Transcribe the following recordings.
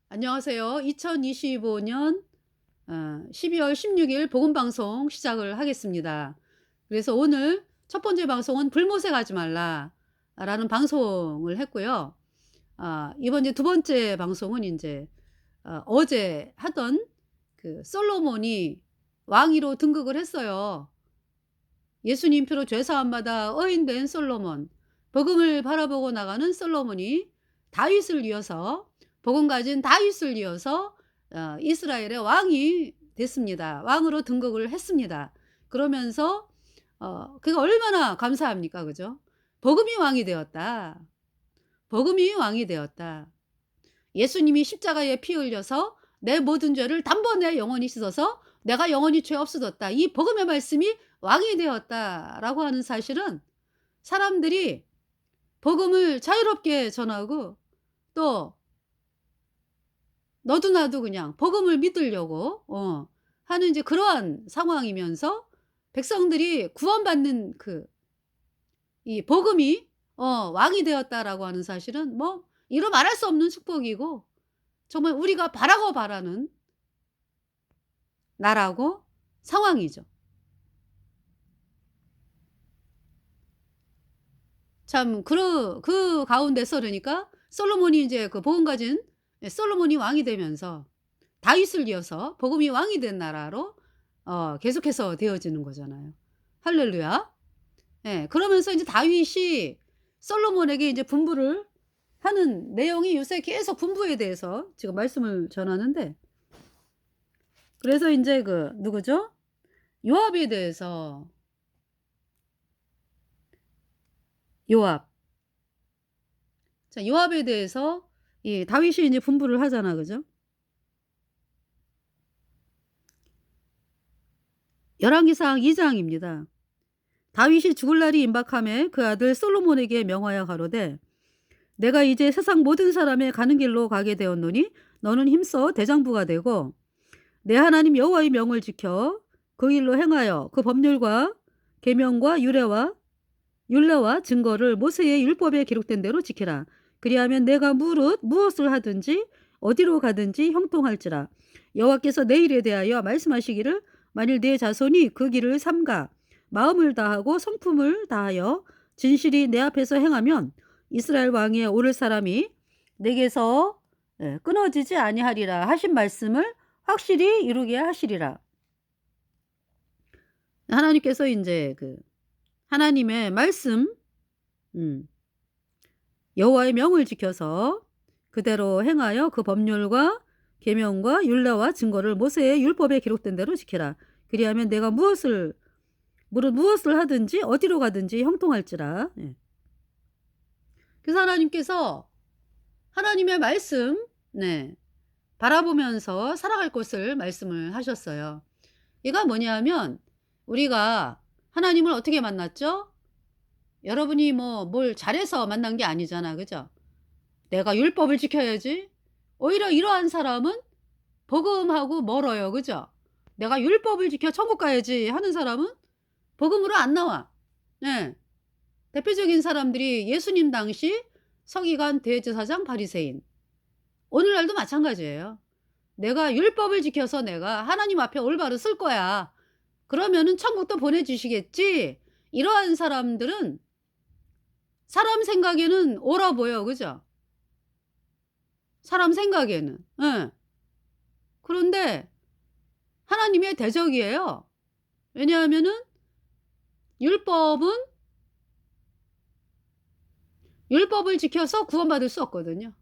안녕하세요. 2025년 12월 16일 복음방송 시작을 하겠습니다. 그래서 오늘 첫 번째 방송은 불모색하지 말라라는 방송을 했고요. 이번 이제 두 번째 방송은 이제 어제 하던 그 솔로몬이 왕위로 등극을 했어요. 예수님 피로 죄사함 받아 의인된 솔로몬, 복음을 바라보고 나가는 솔로몬이 다윗을 이어서 복음 가진 다윗을 이어서 이스라엘의 왕이 됐습니다. 왕으로 등극을 했습니다. 그러면서 그게 얼마나 감사합니까? 그죠? 복음이 왕이 되었다. 복음이 왕이 되었다. 예수님이 십자가에 피 흘려서 내 모든 죄를 단번에 영원히 씻어서 내가 영원히 죄 없어졌다. 이 복음의 말씀이 왕이 되었다라고 하는 사실은 사람들이 복음을 자유롭게 전하고 또 너도 나도 그냥 복음을 믿으려고 하는 이제 그러한 상황이면서 백성들이 구원받는 이 복음이 왕이 되었다라고 하는 사실은 뭐 이루 말할 수 없는 축복이고 정말 우리가 바라고 바라는 나라고 상황이죠. 참 그 가운데서 그러니까 솔로몬이 이제 그 복음 가진 솔로몬이 왕이 되면서 다윗을 이어서 복음이 왕이 된 나라로 계속해서 되어지는 거잖아요. 할렐루야. 예. 그러면서 인제 다윗이 솔로몬에게 이제 분부를 하는 내용이 요새 계속 분부에 대해서 지금 말씀을 전하는데 그래서 인제 그 누구죠? 요압에 대해서 요압. 자 요압에 대해서 이 다윗이 인제 분부를 하잖아. 그죠? 열왕기상 2 장입니다. 다윗이 죽을 날이 임박함에 그 아들 솔로몬에게 명하여 가로되 내가 이제 세상 모든 사람의 가는 길로 가게 되었노니 너는 힘써 대장부가 되고 내 하나님 여호와의 명을 지켜 그 일로 행하여 그 법률과 계명과 율례와 증거를 모세의 율법에 기록된 대로 지키라. 그리하면 내가 무엇을 하든지 어디로 가든지 형통할지라. 여호와께서 내 일에 대하여 말씀하시기를 만일 내 자손이 그 길을 삼가 마음을 다하고 성품을 다하여 진실이 내 앞에서 행하면 이스라엘 왕위에 오를 사람이 내게서 끊어지지 아니하리라 하신 말씀을 확실히 이루게 하시리라. 하나님께서 인제 그 하나님의 말씀 여호와의 명을 지켜서 그대로 행하여 그 법률과 계명과 율례와 증거를 모세의 율법에 기록된 대로 지키라. 그리하면 내가 무엇을 하든지 어디로 가든지 형통할지라. 예. 그래서 하나님께서 하나님의 말씀 바라보면서 살아갈 것을 말씀을 하셨어요. 이가 뭐냐면 우리가 하나님을 어떻게 만났죠? 여러분이 뭐 뭘 잘해서 만난 게 아니잖아. 그죠? 내가 율법을 지켜야지. 오히려 이러한 사람은 복음하고 멀어요. 그죠? 내가 율법을 지켜 천국 가야지 하는 사람은 복음으로 안 나와. 네. 대표적인 사람들이 예수님 당시 서기관, 대제사장, 바리새인. 오늘날도 마찬가지예요. 내가 율법을 지켜서 내가 하나님 앞에 올바로 쓸 거야. 그러면은 천국도 보내주시겠지. 이러한 사람들은 사람 생각에는 옳아 보여. 그죠? 사람 생각에는. 예. 그런데 하나님의 대적이에요. 왜냐하면은 율법은 율법을 지켜서 구원받을 수 없거든요.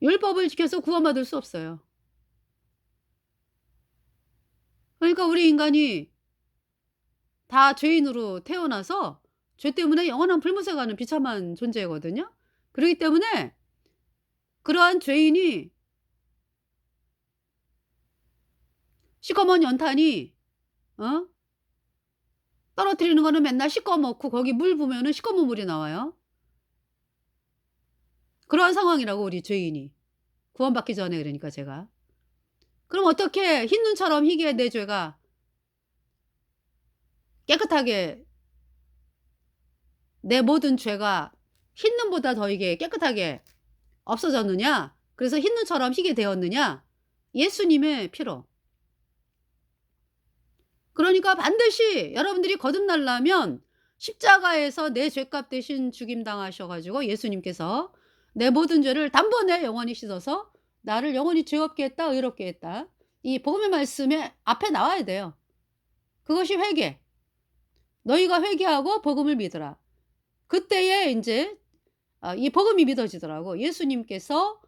율법을 지켜서 구원받을 수 없어요. 그러니까 우리 인간이 다 죄인으로 태어나서 죄 때문에 영원한 불못에 가는 비참한 존재거든요. 그렇기 때문에 그러한 죄인이 시커먼 연탄이 어? 떨어뜨리는 거는 맨날 시꺼멓고 거기 물 부으면은 시꺼먼 물이 나와요. 그러한 상황이라고 우리 죄인이. 구원받기 전에 그러니까 제가. 그럼 어떻게 흰 눈처럼 희게 내 죄가 깨끗하게 내 모든 죄가 흰 눈보다 더 이게 깨끗하게 없어졌느냐? 그래서 흰 눈처럼 희게 되었느냐? 예수님의 피로. 그러니까 반드시 여러분들이 거듭나려면 십자가에서 내 죄값 대신 죽임당하셔 가지고 예수님께서 내 모든 죄를 단번에 영원히 씻어서 나를 영원히 죄 없게 했다, 의롭게 했다. 이 복음의 말씀에 앞에 나와야 돼요. 그것이 회개. 너희가 회개하고 복음을 믿으라. 그때에 인제 이 복음이 믿어지더라고. 예수님께서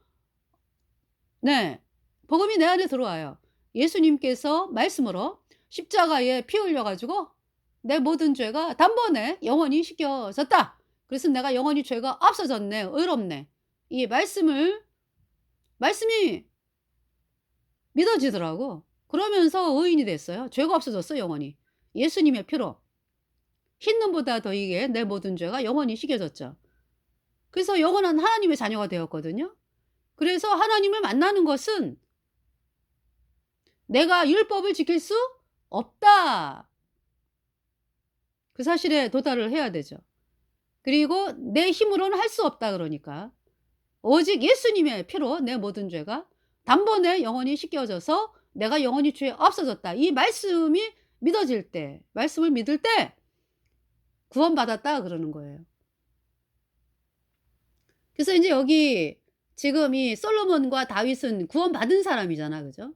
네. 복음이 내 안에 들어와요. 예수님께서 말씀으로 십자가에 피 흘려 가지고 내 모든 죄가 단번에 영원히 씻겨졌다. 그래서 내가 영원히 죄가 없어졌네. 의롭네. 이 말씀이 믿어지더라고. 그러면서 의인이 됐어요. 죄가 없어졌어 영원히. 예수님의 피로. 흰 눈보다 더 이게 내 모든 죄가 영원히 씻겨졌죠. 그래서 영원한 하나님의 자녀가 되었거든요. 그래서 하나님을 만나는 것은 '내가 율법을 지킬 수 없다.' 그 사실에 도달을 해야 되죠. 그리고 '내 힘으로는 할 수 없다.' 그러니까. 오직 예수님의 피로 내 모든 죄가 단번에 영원히 씻겨져서 '내가 영원히 죄 없어졌다.' 이 말씀이 믿어질 때, 말씀을 믿을 때 구원받았다 그러는 거예요. 그래서 인제 여기 지금 이 솔로몬과 다윗은 구원받은 사람이잖아. 그죠?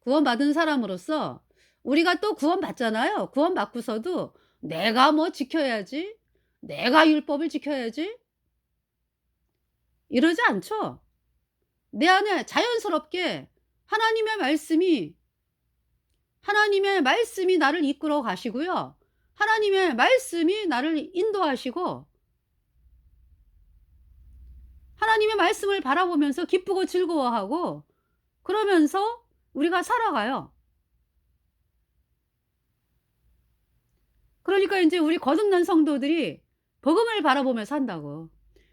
구원받은 사람으로서 우리가 또 구원받잖아요. 구원받고서도 '내가 뭐 지켜야지. 내가 율법을 지켜야지.' 이러지 않죠. 내 안에 자연스럽게 하나님의 말씀이 하나님의 말씀이 나를 이끌어 가시고요. 하나님의 말씀이 나를 인도하시고 하나님의 말씀을 바라보면서 기쁘고 즐거워하고 그러면서 우리가 살아가요. 그러니까 인제 우리 거듭난 성도들이 복음을 바라보며 산다고.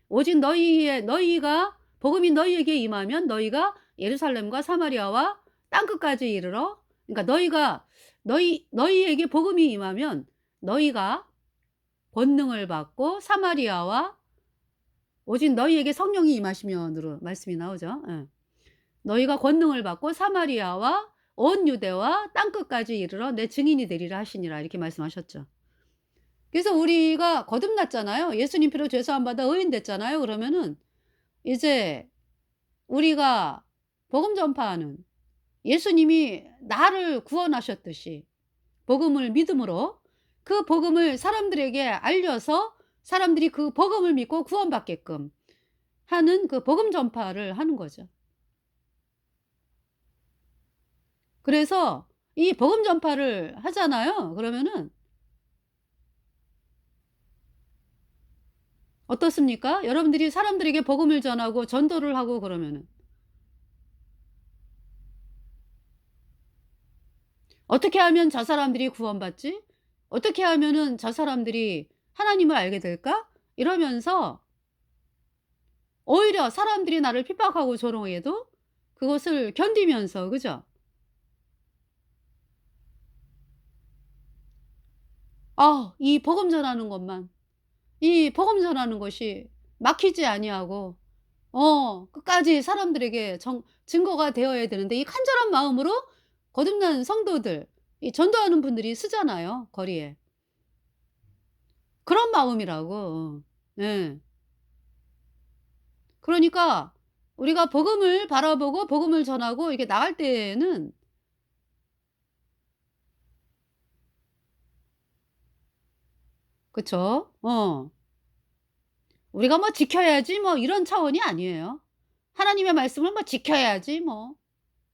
오직 너희가 복음이 너희에게 임하면 너희가 예루살렘과 사마리아와 땅끝까지 이르러 그러니까 너희에게 복음이 임하면 너희가 권능을 받고 사마리아와 오직 너희에게 성령이 임하시면으로 말씀이 나오죠. 예. 너희가 권능을 받고 사마리아와 온 유대와 땅끝까지 이르러 내 증인이 되리라 하시니라 이렇게 말씀하셨죠. 그래서 우리가 거듭났잖아요. 예수님 피로 죄 사함 받아 의인 됐잖아요. 그러면은 이제 우리가 복음 전파하는 예수님이 나를 구원하셨듯이 복음을 믿음으로 그 복음을 사람들에게 알려서 사람들이 그 복음을 믿고 구원받게끔 하는 그 복음 전파를 하는 거죠. 그래서 이 복음 전파를 하잖아요. 그러면은 어떻습니까? 여러분들이 사람들에게 복음을 전하고 전도를 하고 그러면은 어떻게 하면 저 사람들이 구원받지? 어떻게 하면은 저 사람들이 하나님을 알게 될까? 이러면서 오히려 사람들이 나를 핍박하고 조롱해도 그것을 견디면서 그죠? 이 복음 전하는 것만 이 복음 전하는 것이 막히지 아니하고 끝까지 사람들에게 증거가 되어야 되는데 이 간절한 마음으로 거듭난 성도들 이 전도하는 분들이 쓰잖아요, 거리에. 그런 마음이라고. 예. 그러니까 우리가 복음을 바라보고 복음을 전하고 이게 나갈 때에는 그쵸? 우리가 뭐 지켜야지 뭐 이런 차원이 아니에요. 하나님의 말씀을 뭐 지켜야지 뭐.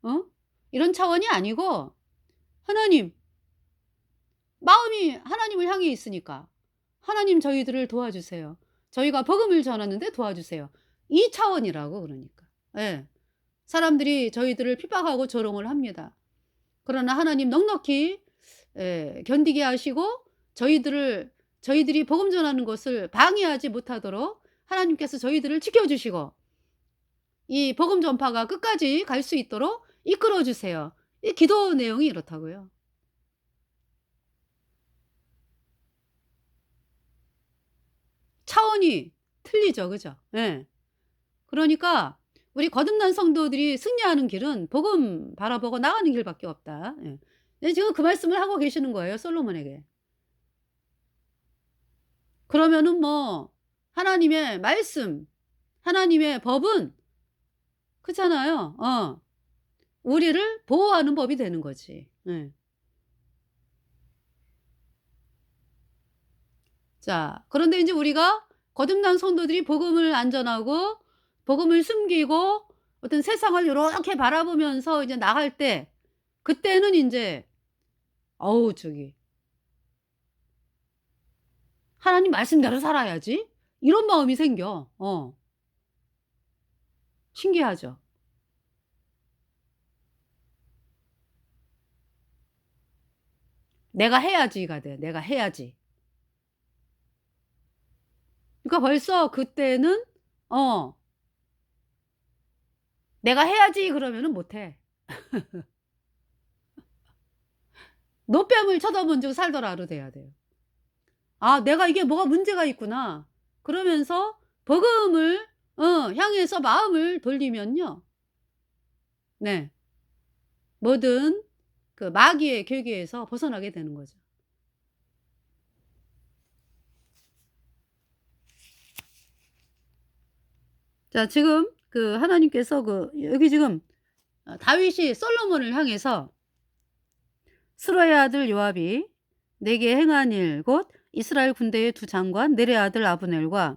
어? 이런 차원이 아니고 하나님 마음이 하나님을 향해 있으니까 "하나님 저희들을 도와주세요. 저희가 복음을 전하는데 도와주세요." 이 차원이라고 그러니까. 예. 사람들이 저희들을 핍박하고 조롱을 합니다. 그러나 하나님 넉넉히 견디게 하시고 저희들이 복음 전하는 것을 방해하지 못하도록 하나님께서 저희들을 지켜 주시고 이 복음 전파가 끝까지 갈 수 있도록 이끌어 주세요. 이 기도 내용이 이렇다고요. 차원이 틀리죠. 그죠? 예. 그러니까 우리 거듭난 성도들이 승리하는 길은 복음 바라보고 나가는 길밖에 없다. 예. 네, 지금 그 말씀을 하고 계시는 거예요, 솔로몬에게. 그러면은 뭐 하나님의 말씀, 하나님의 법은 그렇잖아요. 우리를 보호하는 법이 되는 거지. 예. 자, 그런데 인제 우리가 거듭난 성도들이 복음을 안전하고 복음을 숨기고 어떤 세상을 요렇게 바라보면서 이제 나갈 때 그때는 인제 어우 저기 '하나님 말씀대로 살아야지.' 이런 마음이 생겨. 신기하죠. "내가 해야지."가 돼. "내가 해야지." 그러니까 벌써 그때는 어 '내가 해야지.' 그러면은 못 해. 노뱀을 쳐다본 적 살더라도 돼야 돼요. '아 내가 이게 뭐가 문제가 있구나.' 그러면서 복음을 향해서 마음을 돌리면요. 네. 뭐든 그 마귀의 괴계에서 벗어나게 되는 거죠. 자, 지금 그 하나님께서 그 여기 지금 다윗이 솔로몬을 향해서 스루의 아들 요압이 내게 행한 일 곧 이스라엘 군대의 두 장관 넬의 아들 아브넬과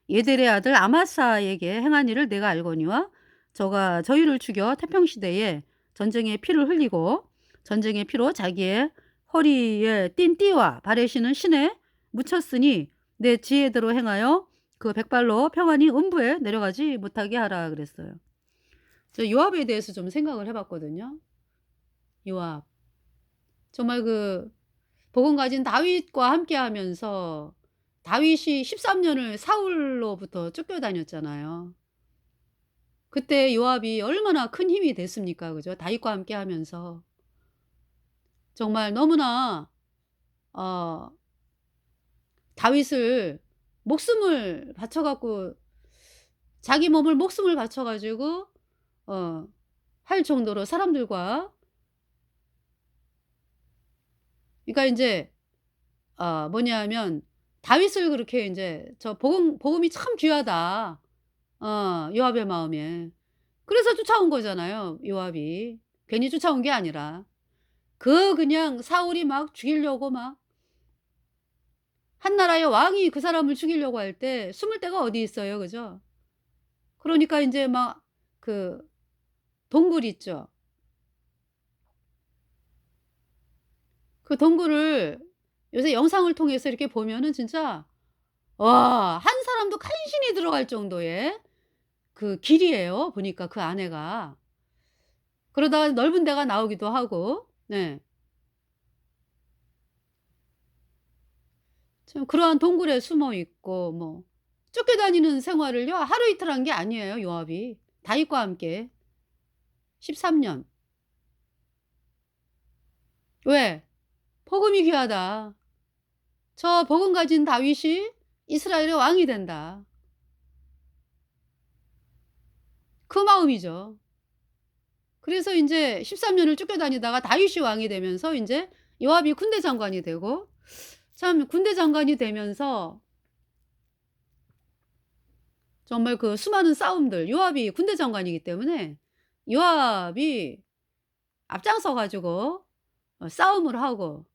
예델의 아들 아마사에게 행한 일을 내가 알거니와 저가 저희를 죽여 태평 시대에 전쟁의 피를 흘리고 전쟁의 피로 자기의 허리에 띤 띠와 발에 신은 신에 묻혔으니 내 지혜대로 행하여 그 백발로 평안히 음부에 내려가지 못하게 하라 그랬어요. 저 요압에 대해서 좀 생각을 해 봤거든요. 요압. 정말 그 복음 가진 다윗과 함께 하면서 다윗이 13 년을 사울로부터 쫓겨다녔잖아요. 그때 요압이 얼마나 큰 힘이 됐습니까? 그죠? 다윗과 함께 하면서. 정말 너무나 어 다윗을 목숨을 바쳐 갖고 자기 몸을 목숨을 바쳐 가지고 어 할 정도로 사람들과 그러니까 인제 뭐냐면 다윗을 그렇게 인제 저 복음이 참 귀하다. 요압의 마음에. 그래서 쫓아온 거잖아요, 요압이. 괜히 쫓아온 게 아니라. 그냥 사울이 막 죽이려고 막 한 나라의 왕이 그 사람을 죽이려고 할 때 숨을 데가 어디 있어요. 그죠? 그러니까 인제 막 그 동굴 있죠. 그 동굴을 요새 영상을 통해서 이렇게 보면은 진짜 와 한 사람도 간신히 들어갈 정도의 그 길이에요 보니까 그 안에가. 그러다가 넓은 데가 나오기도 하고. 네. 참 그러한 동굴에 숨어 있고 뭐 쫓겨다니는 생활을요 하루 이틀 한 게 아니에요 요압이. 다윗과 함께 13 년. 왜? 복음이 귀하다. 저 복음 가진 다윗이 이스라엘의 왕이 된다. 그 마음이죠. 그래서 인제 13 년을 쫓겨다니다가 다윗이 왕이 되면서 인제 요압이 군대 장관이 되고 참 군대 장관이 되면서 정말 그 수많은 싸움들 요압이 군대 장관이기 때문에 요압이 앞장서 가지고 싸움을 하고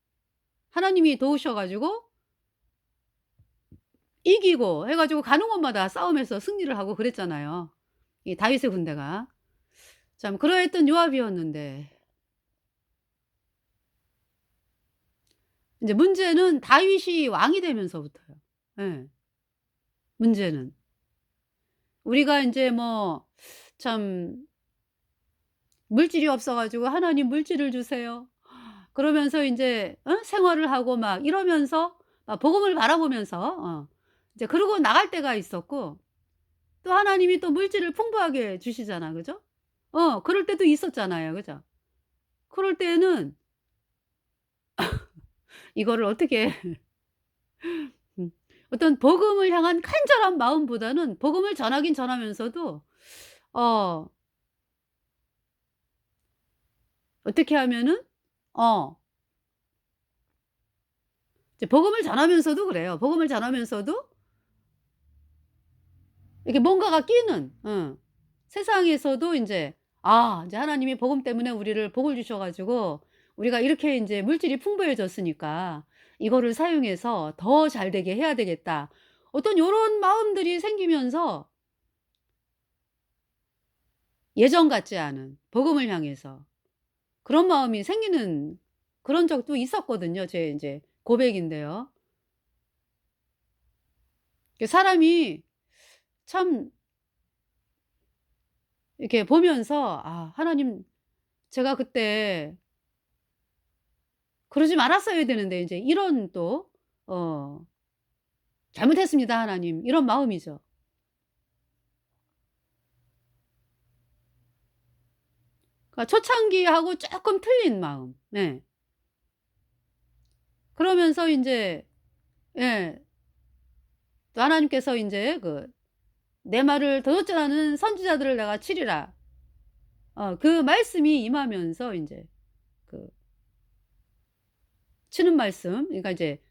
하나님이 도우셔 가지고 이기고 해 가지고 가는 곳마다 싸움에서 승리를 하고 그랬잖아요, 이 다윗의 군대가. 참 그러했던 요압이었는데 인제 문제는 다윗이 왕이 되면서부터요. 예. 문제는. 우리가 인제 뭐 참 물질이 없어 가지고 "하나님 물질을 주세요." 그러면서 인제 생활을 하고 막 이러면서 막 복음을 바라보면서 이제 그러고 나갈 때가 있었고 또 하나님이 또 물질을 풍부하게 주시잖아. 그죠? 그럴 때도 있었잖아요. 그죠? 그럴 때에는 이거를 어떻게 음 어떤 복음을 향한 간절한 마음보다는 복음을 전하긴 전하면서도 어 어떻게 하면은 어 이제 복음을 전하면서도 그래요. 복음을 전하면서도 이렇게 뭔가가 끼는 세상에서도 인제 인제 하나님이 복음 때문에 우리를 복을 주셔 가지고 우리가 이렇게 인제 물질이 풍부해졌으니까 '이거를 사용해서 더 잘 되게 해야 되겠다.' 어떤 요런 마음들이 생기면서 예전 같지 않은 복음을 향해서 그런 마음이 생기는 그런 적도 있었거든요. 제 인제 고백인데요. 그 사람이 참 이렇게 보면서 '아 하나님 제가 그때 그러지 말았어야 되는데.' 인제 이런 또 어 '잘못했습니다 하나님.' 이런 마음이죠. 그러니까 초창기하고 쪼끔 틀린 마음. 네. 그러면서 인제 예. 또 하나님께서 인제 "내 말을 도전치 않은 선지자들을 내가 치리라." 그 말씀이 임하면서 인제 그 치는 말씀 그러니까 이제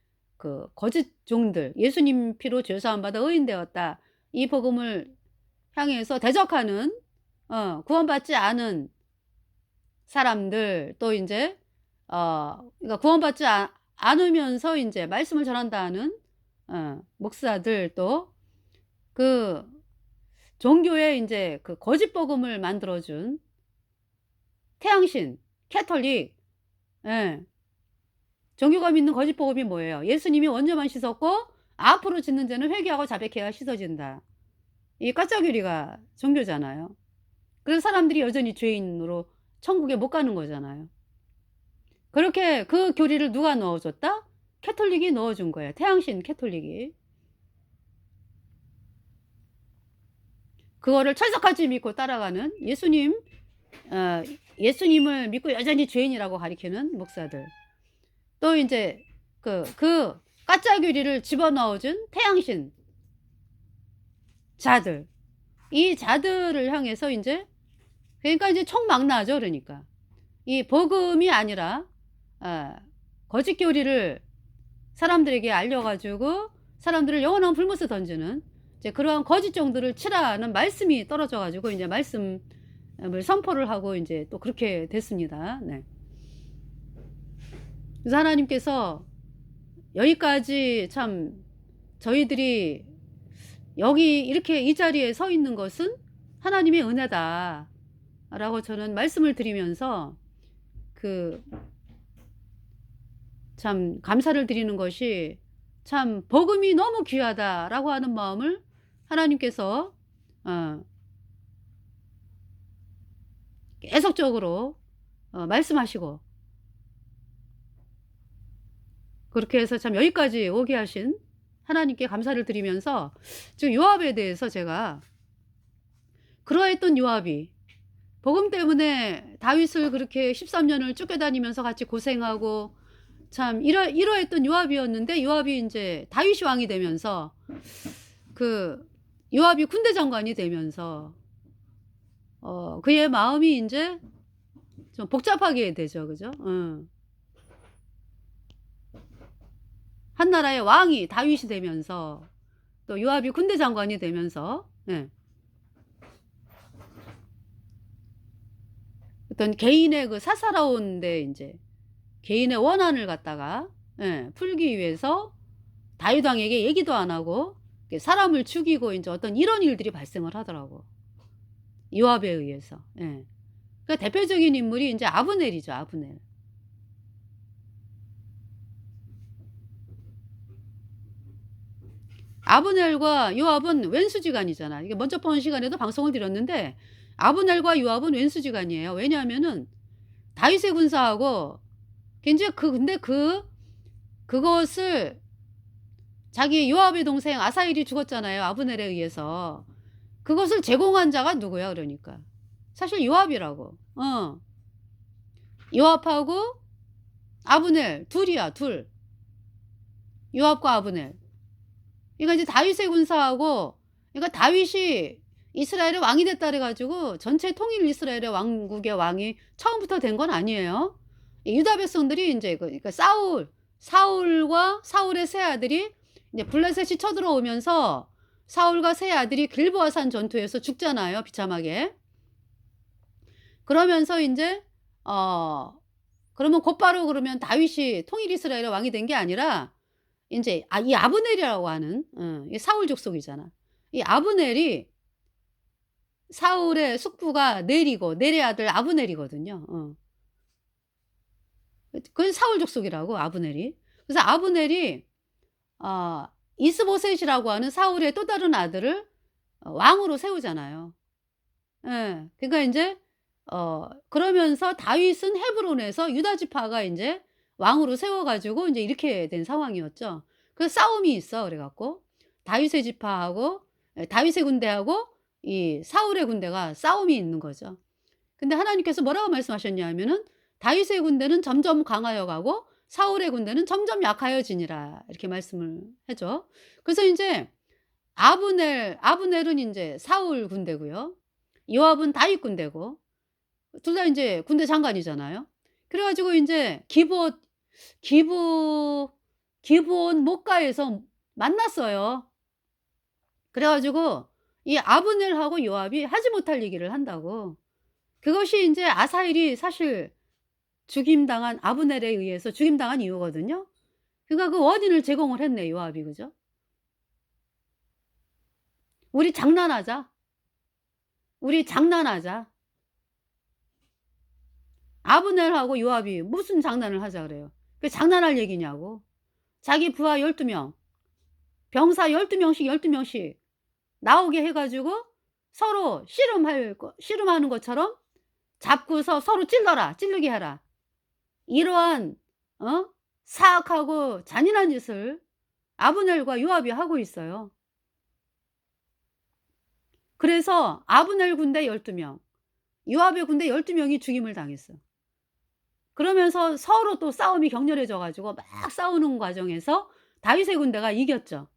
거짓 종들 "예수님 피로 죄 사함 받아 의인 되었다." 이 복음을 향해서 대적하는 구원받지 않은 사람들 또 인제 그러니까 구원받지 않으면서 인제 말씀을 전한다 하는 목사들 또 그 종교에 인제 거짓 복음을 만들어 준 태양신, 캐톨릭 예. 종교가 믿는 거짓 복음이 뭐예요? 예수님이 원죄만 씻었고 앞으로 짓는 죄는 회개하고 자백해야 씻어진다. 이 까짜교리가 종교잖아요. 그래서 사람들이 여전히 죄인으로 천국에 못 가는 거잖아요. 그렇게 그 교리를 누가 넣어 줬다? 캐톨릭이 넣어 준 거예요. 태양신 캐톨릭이. 그거를 철석같이 믿고 따라가는 어 예수님을 믿고 여전히 죄인이라고 가리키는 목사들. 또 인제 가짜 교리를 집어넣어 준 태양신 자들. 이 자들을 향해서 인제 그러니까 이제 총망라죠 그러니까. 이 복음이 아니라 아 거짓 교리를 사람들에게 알려 가지고 사람들을 영원한 불못에 던지는 이제 그러한 거짓 종들을 치라는 말씀이 떨어져 가지고 인제 말씀을 선포를 하고 인제 또 그렇게 됐습니다. 네. 그래서 하나님께서 여기까지 참 저희들이 여기 이렇게 이 자리에 서 있는 것은 하나님의 은혜다라고 저는 말씀을 드리면서 그 참 감사를 드리는 것이 참 '복음이 너무 귀하다.'라고 하는 마음을 하나님께서 어 계속적으로 말씀하시고 그렇게 해서 참 여기까지 오게 하신 하나님께 감사를 드리면서 지금 요압에 대해서 제가 그러했던 요압이 복음 때문에 다윗을 그렇게 13 년을 쫓겨다니면서 같이 고생하고 참 이러했던 요압이었는데 요압이 인제 다윗이 왕이 되면서 그 요압이 군대 장관이 되면서 그의 마음이 인제 좀 복잡하게 되죠. 그죠? 한나라의 왕이 다윗이 되면서 또 요압이 군대 장관이 되면서 예. 어떤 개인의 사사로운 데 인제 개인의 원한을 갖다가 풀기 위해서 다윗 왕에게 얘기도 안 하고 이렇게 사람을 죽이고 인제 어떤 이런 일들이 발생을 하더라고 요압에 의해서. 예. 그 대표적인 인물이 인제 아브넬이죠, 아브넬. 아브넬과 요압은 왼수지간이잖아. 이게 먼저 번 시간에도 방송을 드렸는데 아브넬과 요압은 왼수지간이에요. 왜냐하면은 다윗의 군사하고 인제 근데 그것을 자기 요압의 동생 아사엘이 죽었잖아요, 아브넬에 의해서. 그것을 제공한 자가 누구야 그러니까. 사실 요압이라고. 요압하고 아브넬 둘이야, 둘. 요압과 아브넬. 그러니까 이제 다윗의 군사하고, 그러니까 다윗이 이스라엘의 왕이 됐다 그래 가지고 전체 통일 이스라엘의 왕국의 왕이 처음부터 된 건 아니에요. 이 유다 백성들이 인제 그러니까 사울과 사울의 세 아들이 이제 블레셋이 쳐들어오면서 사울과 세 아들이 길보아산 전투에서 죽잖아요, 비참하게. 그러면서 인제 어 그러면 곧바로 그러면 다윗이 통일 이스라엘의 왕이 된 게 아니라 인제 이 아브넬이라고 하는, 이 사울 족속이잖아. 이 아브넬이 사울의 숙부가 넬이고 넬의 아들 아브넬이거든요. 그건 사울 족속이라고, 아브넬이. 그래서 아브넬이 이스보셋이라고 하는 사울의 또 다른 아들을 왕으로 세우잖아요. 예. 그러니까 인제 그러면서 다윗은 헤브론에서 유다 지파가 인제 왕으로 세워 가지고 인제 이렇게 된 상황이었죠. 그래서 싸움이 있어 그래 갖고 다윗의 지파하고, 다윗의 군대하고 이 사울의 군대가 싸움이 있는 거죠. 근데 하나님께서 뭐라고 말씀하셨냐 하면은 "다윗의 군대는 점점 강하여 가고 사울의 군대는 점점 약하여지니라." 이렇게 말씀을 하죠. 그래서 인제 아브넬은 인제 사울 군대고요. 요압은 다윗 군대고, 둘 다 인제 군대 장관이잖아요. 그래 가지고 인제 기브 기브온 목가에서 만났어요. 그래 가지고 이 아브넬하고 요압이 하지 못할 얘기를 한다고. 그것이 인제 아사엘이 사실 죽임당한, 아브넬에 의해서 죽임당한 이유거든요. 그러니까 그 원인을 제공을 했네, 요압이. 그죠? "우리 장난하자. 우리 장난하자." 아브넬하고 요압이 무슨 장난을 하자 그래요. 그게 장난할 얘기냐고. 자기 부하 12 명, 병사 12 명씩, 12 명씩 나오게 해 가지고 서로 씨름하는 것처럼 잡고서 서로 찔러라. 찌르게 해라. 이러한 사악하고 잔인한 짓을 아브넬과 요압이 하고 있어요. 그래서 아브넬 군대 12 명, 요압의 군대 12 명이 죽임을 당했어. 그러면서 서로 또 싸움이 격렬해져 가지고 막 싸우는 과정에서 다윗의 군대가 이겼죠.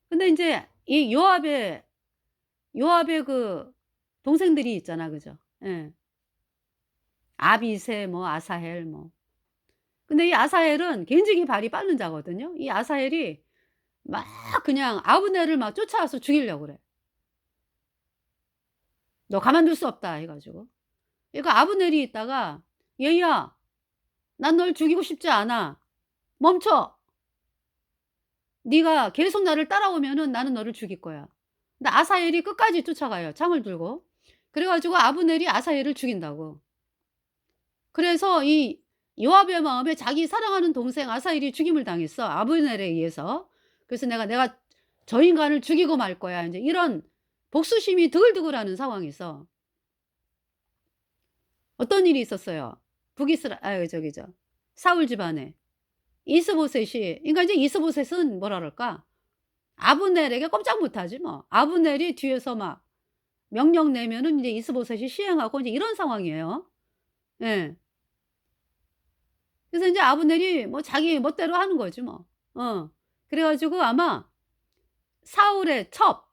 근데 인제 이 요압의 그 동생들이 있잖아. 그죠? 예. 아비새 뭐 아사헬 뭐. 근데 이 아사헬은 굉장히 발이 빠른 자거든요. 이 아사헬이 막 그냥 아브넬을 막 쫓아와서 죽이려고 그래. "너 가만둘 수 없다." 해 가지고. 그러니까 아브넬이 있다가 "얘야, 난 널 죽이고 싶지 않아. 멈춰. 네가 계속 나를 따라오면은 나는 너를 죽일 거야." 근데 아사엘이 끝까지 쫓아가요, 창을 들고. 그래 가지고 아브넬이 아사엘을 죽인다고. 그래서 이 요압의 마음에 자기 사랑하는 동생 아사엘이 죽임을 당했어, 아브넬에 의해서. 그래서 "내가 저 인간을 죽이고 말 거야." 인제 이런 복수심이 드글드글하는 상황에서 어떤 일이 있었어요. 저기죠, 사울 집안에 이스보셋이, 그러니까 이제 이스보셋은 뭐라 그럴까? 아브넬에게 꼼짝 못하지 뭐. 아브넬이 뒤에서 막 명령 내면은 이제 이스보셋이 시행하고 이제 이런 상황이에요. 예. 그래서 인제 아브넬이 뭐 자기 멋대로 하는 거지 뭐. 그래 가지고 아마 사울의 첩,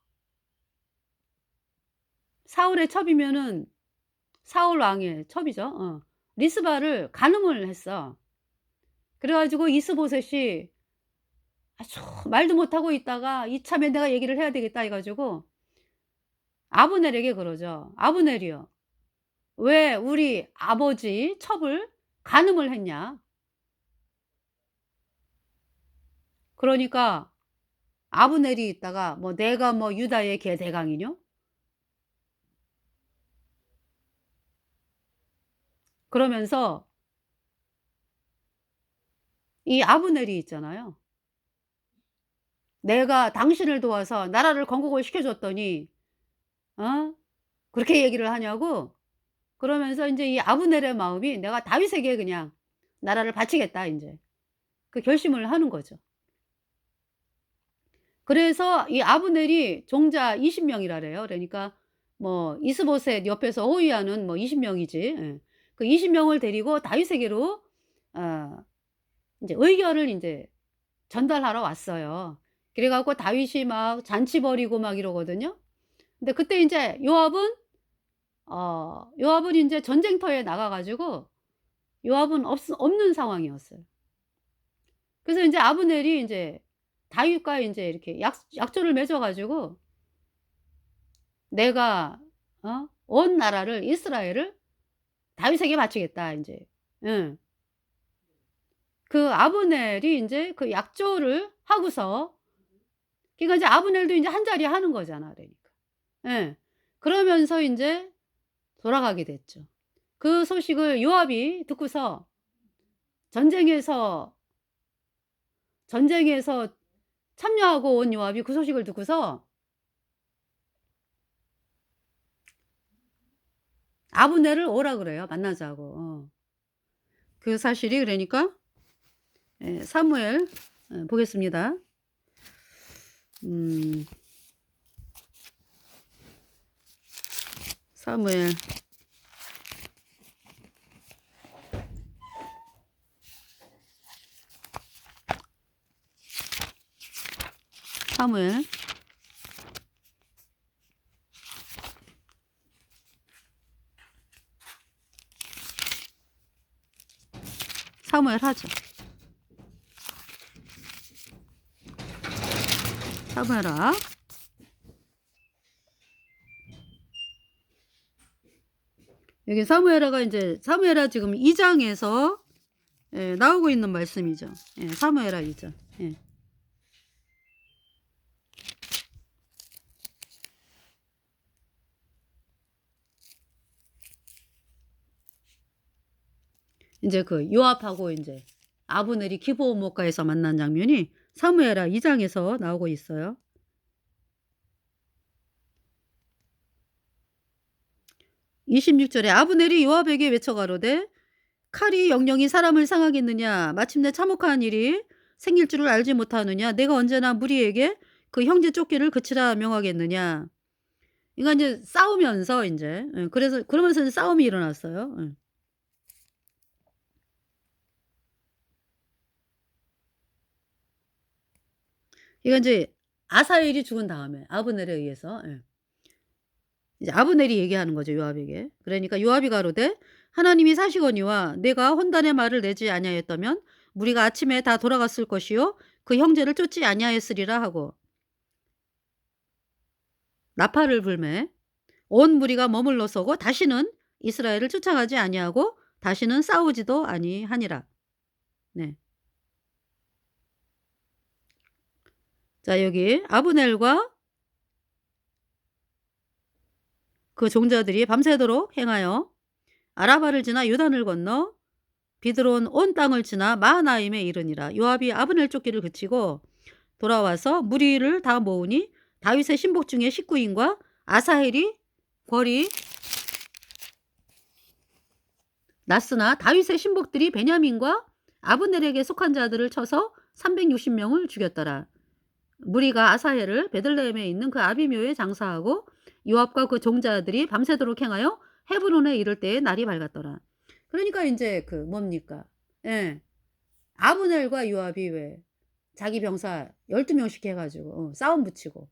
사울의 첩이면은 사울 왕의 첩이죠. 리스바를 간음을 했어. 그래 가지고 이스보셋이 아주 말도 못하고 있다가 "이참에 내가 얘기를 해야 되겠다." 해 가지고 아브넬에게 그러죠. "아브넬이여, 왜 우리 아버지 첩을 간음을 했냐?" 그러니까 아브넬이 있다가 뭐 "내가 뭐 유다의 계대강이뇨?" 그러면서 이 아브넬이 있잖아요. "내가 당신을 도와서 나라를 건국을 시켜 줬더니 어 그렇게 얘기를 하냐."고. 그러면서 인제 이 아브넬의 마음이 '내가 다윗에게 그냥 나라를 바치겠다.' 인제 그 결심을 하는 거죠. 그래서 이 아브넬이 종자 20 명이라래요. 그러니까 뭐 이스보셋 옆에서 호위하는 뭐 20 명이지. 예. 그 20 명을 데리고 다윗에게로 어 인제 의견을 인제 전달하러 왔어요. 그래 갖고 다윗이 막 잔치 벌이고 막 이러거든요. 근데 그때 인제 요압은 인제 전쟁터에 나가 가지고 요압은 없는 상황이었어요. 그래서 인제 아브넬이 인제 다윗과 인제 이렇게 약조를 맺어 가지고 "내가 온 나라를 이스라엘을 다윗에게 바치겠다." 인제. 예. 그 아브넬이 인제 그 약조를 하고서, 그러니까 이제 아브넬도 인제 한 자리 하는 거잖아 그러니까. 예. 그러면서 인제 돌아가게 됐죠. 그 소식을 요압이 듣고서 전쟁에서 전쟁에서 참여하고 온 요압이 그 소식을 듣고서 아브넬을 오라 그래요, 만나자고. 그 사실이 그러니까 사무엘 보겠습니다. 음 사무엘 사무엘 사무엘 하죠. 사무엘하. 여기 사무엘하가 인제 사무엘하 지금 2 장에서 나오고 있는 말씀이죠. 사무엘하 2 장. 예. 인제 그 요압하고 인제 아브넬이 기브온 못가에서 만난 장면이 사무엘하 2 장에서 나오고 있어요. 26 절에 아브넬이 요압에게 외쳐 가로되 칼이 영영이 사람을 상하겠느냐 마침내 참혹한 일이 생길 줄을 알지 못하느냐 내가 언제나 무리에게 그 형제 쫓기를 그치라 명하겠느냐. 그러니까 인제 싸우면서 인제 그래서 그러면서 이제 싸움이 일어났어요. 그러니까 인제 아사엘이 죽은 다음에 아브넬에 의해서 이제 아브넬이 얘기하는 거죠, 요압에게. 그러니까 요압이 가로되 하나님이 사시거니와 내가 혼단의 말을 내지 아니하였다면 무리가 아침에 다 돌아갔을 것이요 그 형제를 쫓지 아니하였으리라 하고 나팔을 불매 온 무리가 머물러 서고 다시는 이스라엘을 쫓아가지 아니하고 다시는 싸우지도 아니하니라. 네. 자, 여기 아브넬과 그 종자들이 밤새도록 행하여 아라바를 지나 요단을 건너 비드론 온 땅을 지나 마하나임에 이르니라. 요압이 아브넬 쫓기를 그치고 돌아와서 무리를 다 모으니 다윗의 신복 중에 19인과 아사헬이 벌이 났으나 다윗의 신복들이 베냐민과 아브넬에게 속한 자들을 쳐서 360명을 죽였더라. 무리가 아사헬을 베들레헴에 있는 그 아비묘에 장사하고 요압과 그 종자들이 밤새도록 행하여 헤브론에 이를 때에 날이 밝았더라. 그러니까 인제 그 뭡니까? 예. 아브넬과 요압이 왜 자기 병사 12명씩 해 가지고 싸움 붙이고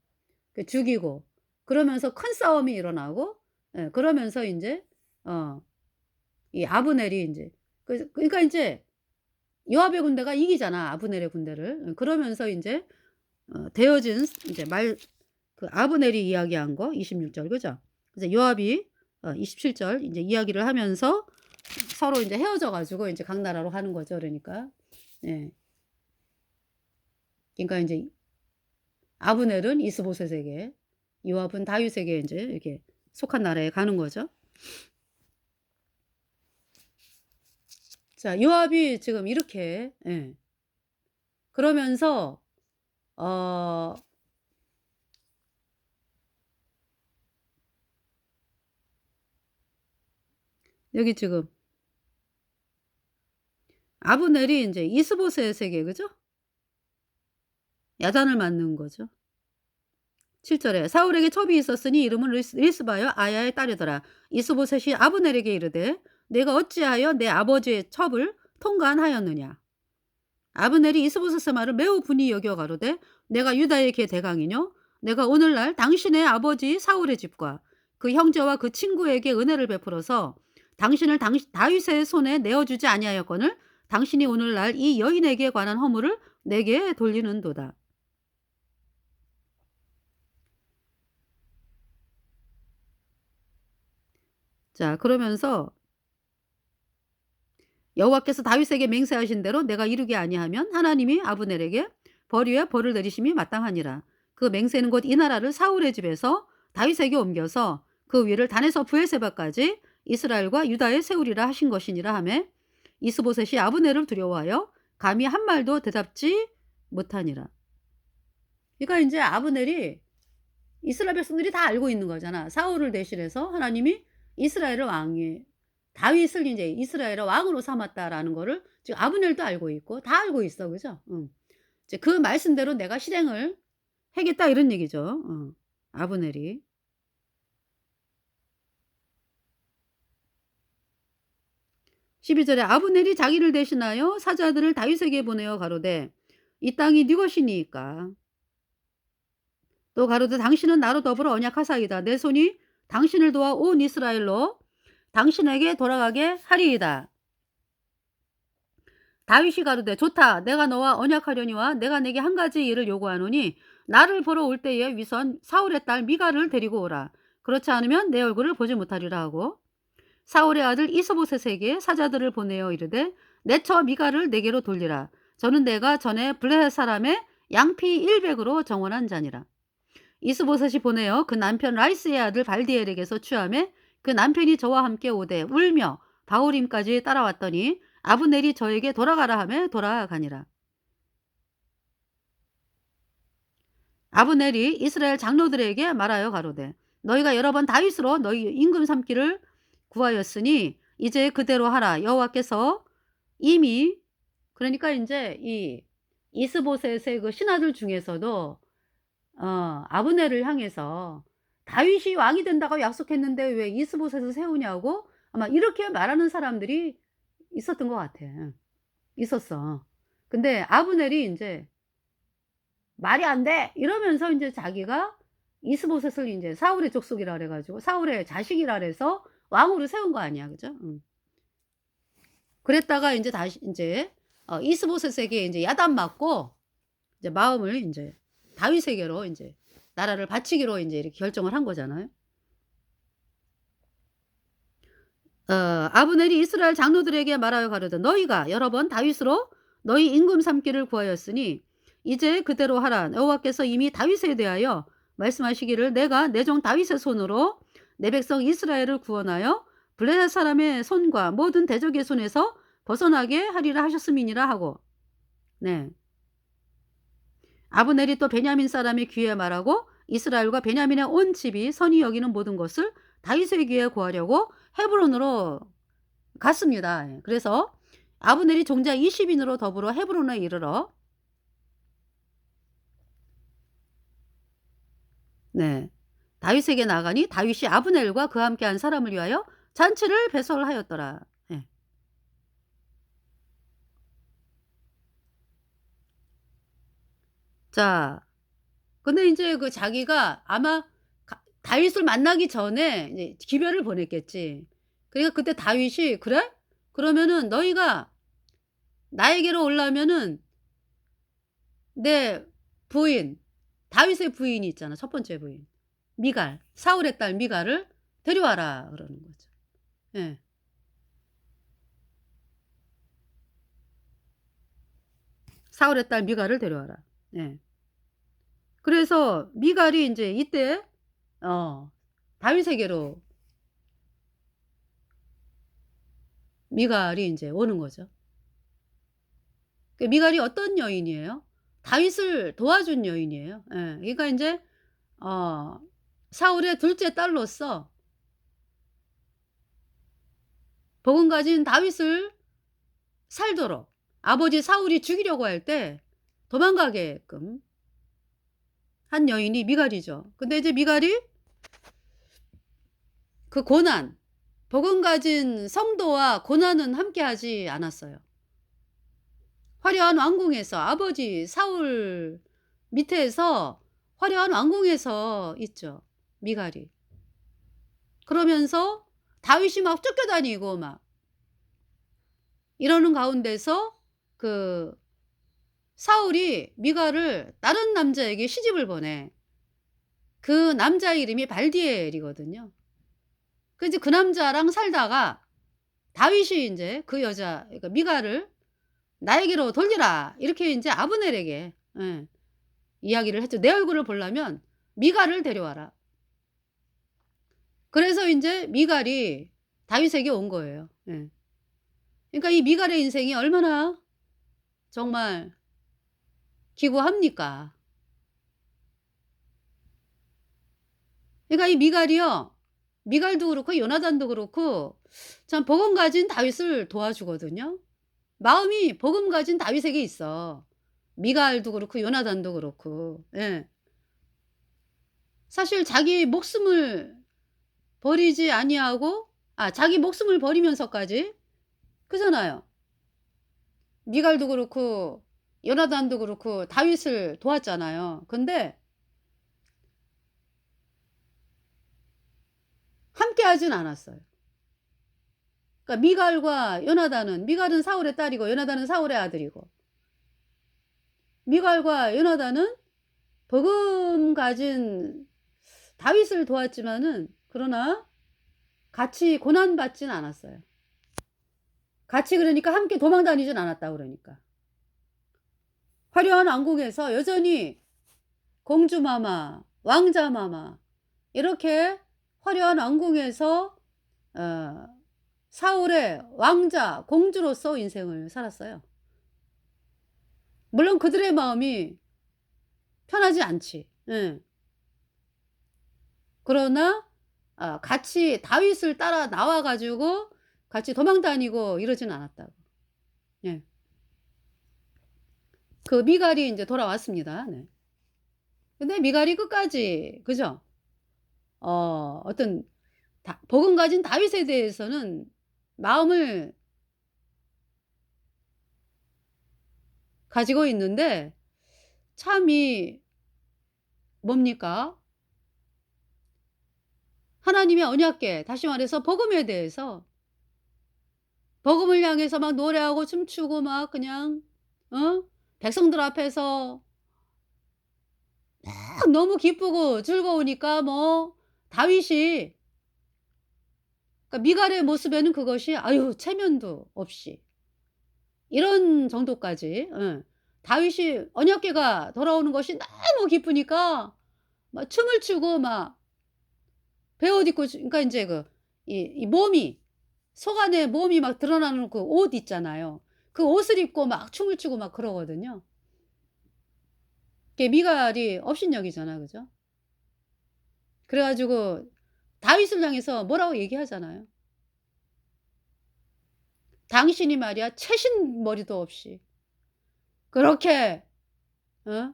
그 죽이고 그러면서 큰 싸움이 일어나고 그러면서 인제 이 아브넬이 인제 그러니까 인제 요압의 군대가 이기잖아, 아브넬의 군대를. 그러면서 인제 되어진 인제 그 아브넬이 이야기한 거 26 절 그죠? 그래서 요압이 27절 인제 이야기를 하면서 서로 인제 헤어져 가지고 인제 각 나라로 가는 거죠, 그러니까. 예. 그러니까 인제 아브넬은 이스보셋에게 요압은 다윗에게 인제 이렇게 속한 나라에 가는 거죠. 자, 요압이 지금 이렇게 그러면서 어 여기 지금 아브넬이 인제 이스보셋에게 그죠? 야단을 맞는 거죠. 7 절에 사울에게 첩이 있었으니 이름은 리스바여 아야의 딸이더라. 이스보셋이 아브넬에게 이르되 내가 어찌하여 내 아버지의 첩을 통간하였느냐. 아브넬이 이스보셋의 말을 매우 분이 여겨 가로되 내가 유다의 개 대강이뇨 내가 오늘날 당신의 아버지 사울의 집과 그 형제와 그 친구에게 은혜를 베풀어서 당신을 다윗의 손에 내어주지 아니하였거늘 당신이 오늘날 이 여인에게 관한 허물을 내게 돌리는도다. 자, 그러면서 여호와께서 다윗에게 맹세하신 대로 내가 이루게 아니하면 하나님이 아브넬에게 벌 위에 벌을 내리심이 마땅하니라. 그 맹세는 곧 이 나라를 사울의 집에서 다윗에게 옮겨서 그 위를 단에서 부에세바까지 이스라엘과 유다에 세우리라 하신 것이니라 하매 이스보셋이 아브넬을 두려워하여 감히 한 말도 대답지 못하니라. 그러니까 이제 아브넬이 이스라엘 백성들이 다 알고 있는 거잖아. 사울을 대신해서 하나님이 이스라엘의 왕이 다윗을 이제 이스라엘의 왕으로 삼았다라는 거를 지금 아브넬도 알고 있고 다 알고 있어. 그죠? 이제 그 말씀대로 내가 실행을 하겠다 이런 얘기죠. 아브넬이. 12절에 아브넬이 자기를 대신하여 사자들을 다윗에게 보내어 가로되 이 땅이 네 것이니까 또 가로되 당신은 나로 더불어 언약하사이다. 내 손이 당신을 도와 온 이스라엘로 당신에게 돌아가게 하리이다. 다윗이 가로되 좋다. 내가 너와 언약하려니와 내가 내게 한 가지 일을 요구하노니 나를 보러 올 때에 위선 사울의 딸 미갈을 데리고 오라. 그렇지 않으면 내 얼굴을 보지 못하리라 하고 사울의 아들 이스보셋에게 사자들을 보내어 이르되 내 처 미갈을 내게로 돌리라. 저는 내가 전에 블레셋 사람의 양피 100으로 정원한 자니라. 이스보셋이 보내어 그 남편 라이스의 아들 발디엘에게서 취하매 그 남편이 저와 함께 오되 울며 바후림까지 따라왔더니 아브넬이 저에게 돌아가라 하며 돌아가니라. 아브넬이 이스라엘 장로들에게 말하여 가로되 너희가 여러 번 다윗으로 너희 임금 삼기를 구하였으니 이제 그대로 하라. 여호와께서 이미 그러니까 이제 이 이스보셋의 그 신하들 중에서도 아브넬을 향해서 다윗이 왕이 된다고 약속했는데 왜 이스보셋을 세우냐고 아마 이렇게 말하는 사람들이 있었던 것 같아. 있었어. 근데 아브넬이 이제 말이 안 돼! 이러면서 이제 자기가 이스보셋을 이제 사울의 족속이라 그래가지고 사울의 자식이라 그래서 왕으로 세운 거 아니야. 그죠? 그랬다가 이제 다시 이제 이스보셋에게 이제 야단 맞고 이제 마음을 이제 다윗에게로 이제 나라를 바치기로 이제 이렇게 결정을 한 거잖아요. 아브넬이 이스라엘 장로들에게 말하여 가로되 너희가 여러 번 다윗으로 너희 임금 삼기를 구하였으니 이제 그대로 하라. 여호와께서 이미 다윗에 대하여 말씀하시기를 내가 내 종 다윗의 손으로 내 백성 이스라엘을 구원하여 블레셋 사람의 손과 모든 대적의 손에서 벗어나게 하리라 하셨음이니라 하고 네. 아브넬이 또 베냐민 사람의 귀에 말하고 이스라엘과 베냐민의 온 집이 선히 여기는 모든 것을 다윗의 귀에 구하려고 헤브론으로 갔습니다. 그래서 아브넬이 종자 20인으로 더불어 헤브론에 이르러 네. 다윗에게 나가니 다윗이 아브넬과 그와 함께한 사람을 위하여 잔치를 배설하였더라. 예. 자, 근데 이제 그 자기가 아마 다윗을 만나기 전에 이제 기별을 보냈겠지. 그러니까 그때 다윗이 그래? 그러면은 너희가 나에게로 올라면은 내 부인 다윗의 부인이 있잖아. 첫 번째 부인 미갈 사울의 딸 미갈을 데려와라 그러는 거죠. 예. 사울의 딸 미갈을 데려와라. 예. 그래서 미갈이 이제 이때 다윗에게로 미갈이 이제 오는 거죠. 그 미갈이 어떤 여인이에요? 다윗을 도와준 여인이에요. 예. 그러니까 인제 사울의 둘째 딸로서 복음 가진 다윗을 살도록 아버지 사울이 죽이려고 할 때 도망가게끔 한 여인이 미갈이죠. 근데 이제 미갈이 그 고난, 복음 가진 성도와 고난은 함께하지 않았어요. 화려한 왕궁에서 아버지 사울 밑에서 화려한 왕궁에서 있죠, 미갈이. 그러면서 다윗이 막 쫓겨다니고 막 이러는 가운데서 그 사울이 미갈을 다른 남자에게 시집을 보내. 그 남자 이름이 발디엘이거든요. 그 이제 그 남자랑 살다가 다윗이 인제 그 여자 그러니까 미갈을 "나에게로 돌리라." 이렇게 인제 아브넬에게 예 이야기를 했죠. "내 얼굴을 보려면 미갈을 데려와라." 그래서 인제 미갈이 다윗에게 온 거예요. 예. 그러니까 이 미갈의 인생이 얼마나 정말 기구합니까. 그러니까 이 미갈이요. 미갈도 그렇고 요나단도 그렇고 참 복음 가진 다윗을 도와주거든요. 마음이 복음 가진 다윗에게 있어. 미갈도 그렇고 요나단도 그렇고. 예. 사실 자기 목숨을 버리지 아니하고 자기 목숨을 버리면서까지 그잖아요. 미갈도 그렇고 요나단도 그렇고 다윗을 도왔잖아요. 근데 함께 하진 않았어요. 그러니까 미갈과 요나단은 미갈은 사울의 딸이고 요나단은 사울의 아들이고 미갈과 요나단은 복음 가진 다윗을 도왔지만은 그러나 같이 고난 받진 않았어요. 같이 그러니까 함께 도망 다니진 않았다 그러니까. 화려한 왕궁에서 여전히 공주 마마, 왕자 마마 이렇게 화려한 왕궁에서 어 사울의 왕자, 공주로서 인생을 살았어요. 물론 그들의 마음이 편하지 않지. 예. 그러나 같이 다윗을 따라 나와 가지고 같이 도망 다니고 이러진 않았다고. 예. 그 미갈이 인제 돌아왔습니다. 네. 근데 미갈이 끝까지 그죠? 어떤 복음 가진 다윗에 대해서는 마음을 가지고 있는데 참 이 뭡니까? 하나님의 언약궤 다시 말해서 복음에 대해서 복음을 향해서 막 노래하고 춤추고 막 그냥 어 백성들 앞에서 막 너무 기쁘고 즐거우니까 뭐 다윗이 그러니까 미갈의 모습에는 그것이 아유 체면도 없이 이런 정도까지 다윗이 언약궤가 돌아오는 것이 너무 기쁘니까 막 춤을 추고 막 베옷 입고 그러니까 인제 이 몸이 속 안에 몸이 막 드러나는 그 옷 있잖아요. 그 옷을 입고 막 춤을 추고 막 그러거든요. 그게 미갈이 업신여기잖아. 그죠? 그래 가지고 다윗을 향해서 뭐라고 얘기하잖아요. "당신이 말이야 채신 머리도 없이 그렇게 어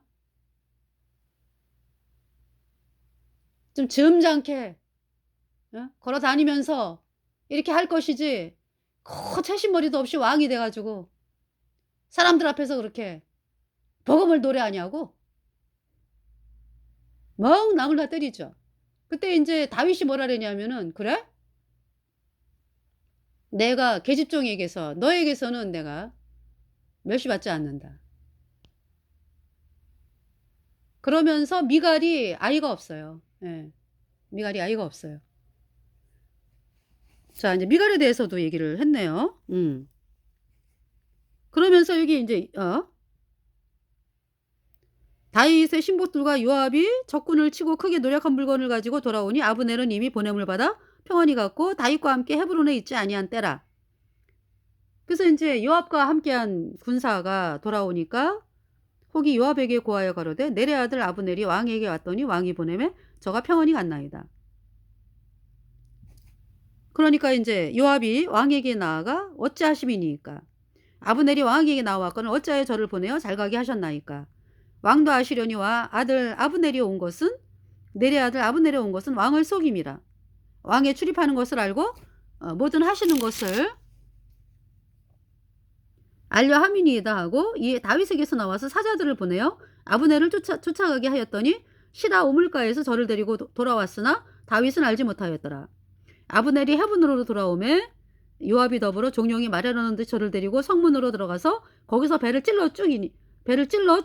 좀 점잖게 걸어 다니면서 이렇게 할 것이지 채신 머리도 없이 왕이 돼 가지고 사람들 앞에서 그렇게 복음을 노래하냐고." 막 남을 다 때리죠. 그때 인제 다윗이 뭐라 그랬냐면은 "그래? 내가 계집종에게서 너에게서는 내가 멸시받지 않는다." 그러면서 미갈이 아이가 없어요. 예. 미갈이 아이가 없어요. 자 인제 미갈에 대해서도 얘기를 했네요. 그러면서 여기 인제 다윗의 신복들과 요압이 적군을 치고 크게 노력한 물건을 가지고 돌아오니 아브넬은 이미 보냄을 받아 평안히 갔고 다윗과 함께 헤브론에 있지 아니한 때라. 그래서 인제 요압과 함께한 군사가 돌아오니까 혹이 요압에게 고하여 가로되 넬의 아들 아브넬이 왕에게 왔더니 왕이 보내매 저가 평안히 갔나이다. 그러니까 인제 요압이 왕에게 나아가 어찌하심이니이까. 아브넬이 왕에게 나왔거늘 어찌하여 저를 보내어 잘 가게 하셨나이까. 왕도 아시려니와 아들 아브넬이 온 것은 넬의 아들 아브넬이 온 것은 왕을 속임이라. 왕에 출입하는 것을 알고 뭐든 하시는 것을 알려 함이니이다 하고 이에 다윗에게서 나와서 사자들을 보내어 아브넬을 쫓아가게 하였더니 시라 우물가에서 저를 데리고 돌아왔으나 다윗은 알지 못하였더라. 아브넬이 헤브론으로 돌아오매 요압이 더불어 종용이 말하려는 듯 저를 데리고 성문으로 들어가서 거기서 배를 찔러